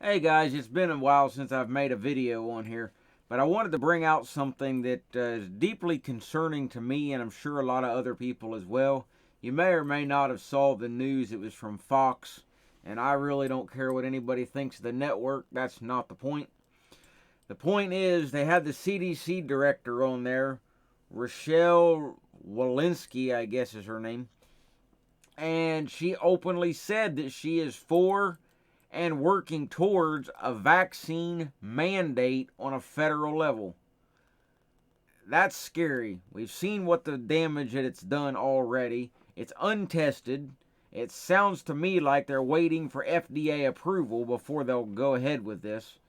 Hey guys, it's been a while since I've made a video on here, but I wanted to bring out something that is deeply concerning to me and I'm sure a lot of other people as well. You may or may not have saw the news. It was from Fox, and I really don't care what anybody thinks of the network. That's not the point. The point is they had the CDC director on there, Rochelle Walensky, I guess is her name, and she openly said that she is for and working towards a vaccine mandate on a federal level. That's scary. We've seen what the damage that it's done already. It's untested. It sounds to me like they're waiting for FDA approval before they'll go ahead with this.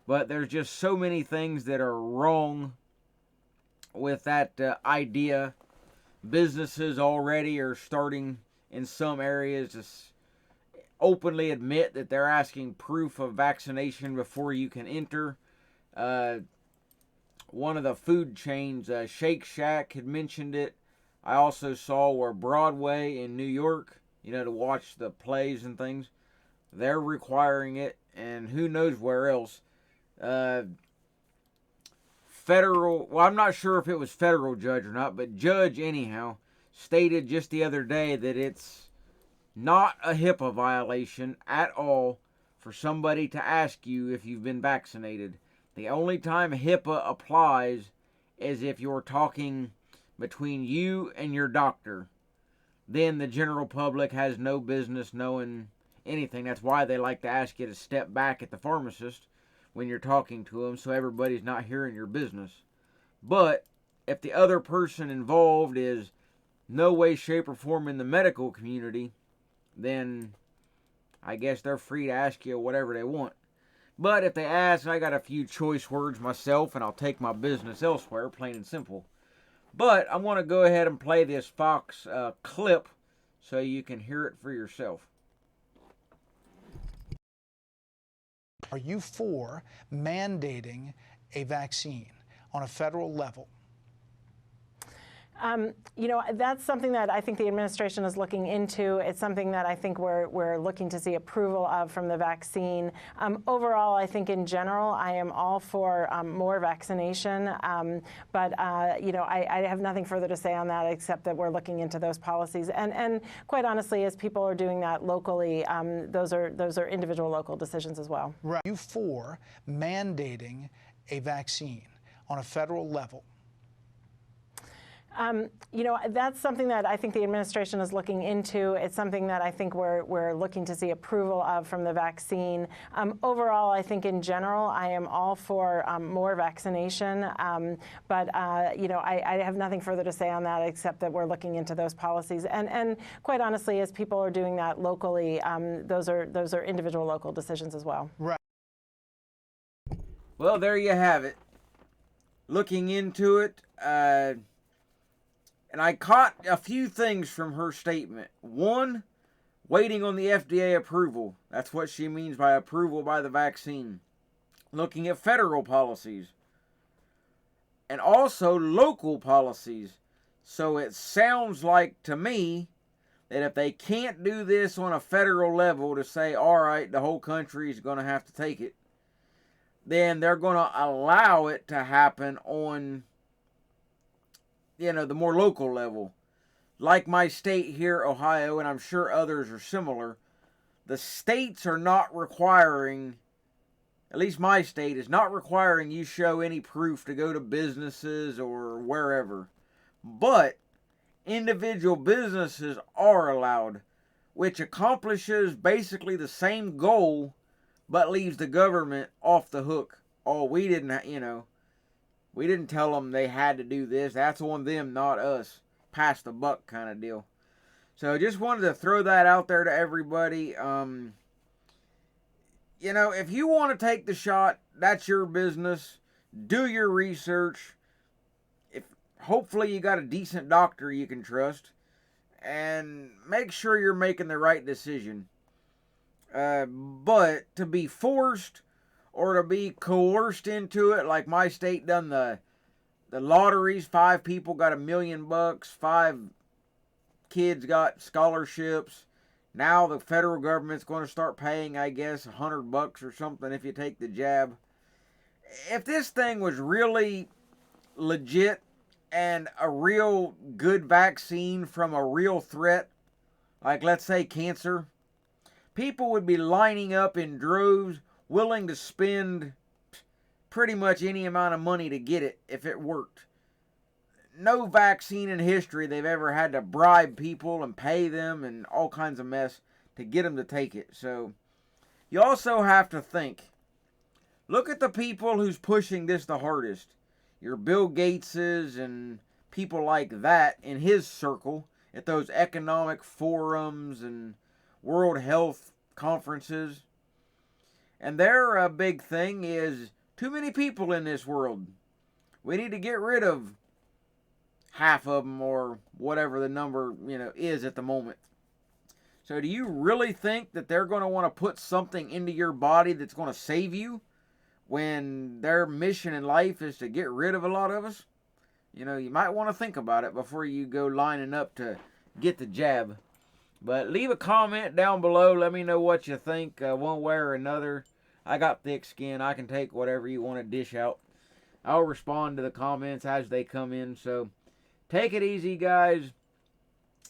But there's just so many things that are wrong with that idea. Businesses already are starting in some areas to openly admit that they're asking proof of vaccination before you can enter. Uh, One of the food chains, Shake Shack, had mentioned it. I also saw where Broadway in New York, to watch the plays and things, they're requiring it, and who knows where else. Uh, well, I'm not sure if it was federal judge or not, but judge anyhow stated just the other day that it's not a HIPAA violation at all for somebody to ask you if you've been vaccinated. The only time HIPAA applies is if you're talking between you and your doctor. Then the general public has no business knowing anything. That's why they like to ask you to step back at the pharmacist when you're talking to them so everybody's not hearing your business. But if the other person involved is no way, shape, or form in the medical community, then I guess they're free to ask you whatever they want. But if they ask, I got a few choice words myself, and I'll take my business elsewhere, plain and simple. But I want to go ahead and play this Fox clip so you can hear it for yourself. Are you for mandating a vaccine on a federal level? That's something that I think the administration is looking into. It's something that I think we're looking to see approval of from the vaccine. Overall, I think in general, I am all for more vaccination. I have nothing further to say on that except that we're looking into those policies. And quite honestly, as people are doing that locally, those are individual local decisions as well. Right. Are you for mandating a vaccine on a federal level? That's something that I think the administration is looking into. It's something that I think we're looking to see approval of from the vaccine. Overall, I think in general, I am all for more vaccination. I have nothing further to say on that except that we're looking into those policies. And quite honestly, as people are doing that locally, those are individual local decisions as well. Right. Well, there you have it. Looking into it, and I caught a few things from her statement. One, waiting on the FDA approval. That's what she means by approval by the vaccine. Looking at federal policies. And also local policies. So it sounds like to me that if they can't do this on a federal level to say, all right, the whole country is going to have to take it, then they're going to allow it to happen on the more local level. Like my state here, Ohio, and I'm sure others are similar, the states are not requiring, at least my state is not requiring you show any proof to go to businesses or wherever. But individual businesses are allowed, which accomplishes basically the same goal, but leaves the government off the hook. Oh, we didn't tell them they had to do this. That's on them, not us. Pass the buck kind of deal. So just wanted to throw that out there to everybody. If you want to take the shot, that's your business. Do your research. Hopefully you got a decent doctor you can trust. And make sure you're making the right decision. But to be forced or to be coerced into it, like my state done the lotteries, 5 people got $1 million, 5 kids got scholarships, Now the federal government's going to start paying, I guess, $100 or something if you take the jab. If this thing was really legit and a real good vaccine from a real threat, like let's say cancer, people would be lining up in droves, willing to spend pretty much any amount of money to get it if it worked. No vaccine in history they've ever had to bribe people and pay them and all kinds of mess to get them to take it. So you also have to think, look at the people who's pushing this the hardest. Your Bill Gateses and people like that in his circle at those economic forums and World Health conferences. And their big thing is too many people in this world. We need to get rid of half of them or whatever the number, is at the moment. So do you really think that they're going to want to put something into your body that's going to save you when their mission in life is to get rid of a lot of us? You might want to think about it before you go lining up to get the jab. But leave a comment down below. Let me know what you think one way or another. I got thick skin. I can take whatever you want to dish out. I'll respond to the comments as they come in. So take it easy, guys.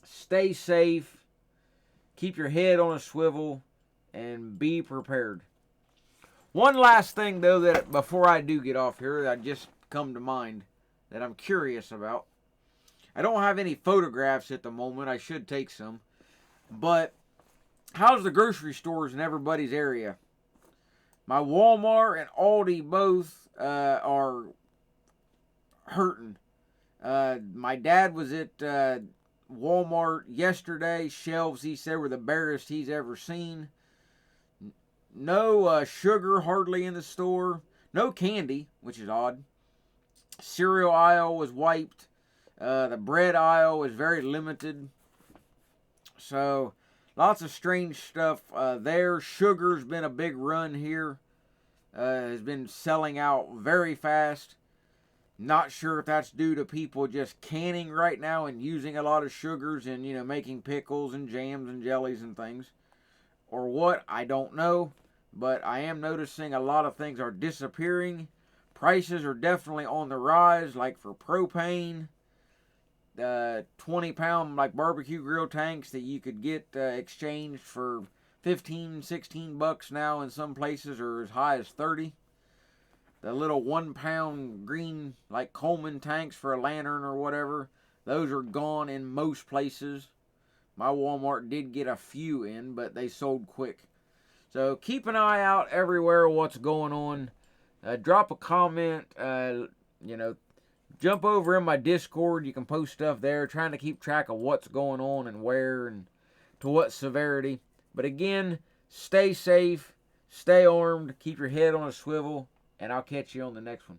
Stay safe. Keep your head on a swivel and be prepared. One last thing, though, that before I do get off here, that just come to mind that I'm curious about. I don't have any photographs at the moment. I should take some. But how's the grocery stores in everybody's area? My Walmart and Aldi both are hurting. My dad was at Walmart yesterday. Shelves, he said, were the barest he's ever seen. No sugar hardly in the store. No candy, which is odd. Cereal aisle was wiped. The bread aisle was very limited. So lots of strange stuff there. Sugar's been a big run here. Has been selling out very fast. Not sure if that's due to people just canning right now and using a lot of sugars and, making pickles and jams and jellies and things. Or what, I don't know. But I am noticing a lot of things are disappearing. Prices are definitely on the rise, like for propane. 20-pound like barbecue grill tanks that you could get exchanged for $15-16 now in some places, or as high as 30. The little 1-pound green like Coleman tanks for a lantern or whatever, those are gone in most places. My Walmart did get a few in, but they sold quick. So keep an eye out everywhere what's going on. Drop a comment, jump over in my Discord. You can post stuff there, trying to keep track of what's going on and where and to what severity. But again, stay safe, stay armed, keep your head on a swivel, and I'll catch you on the next one.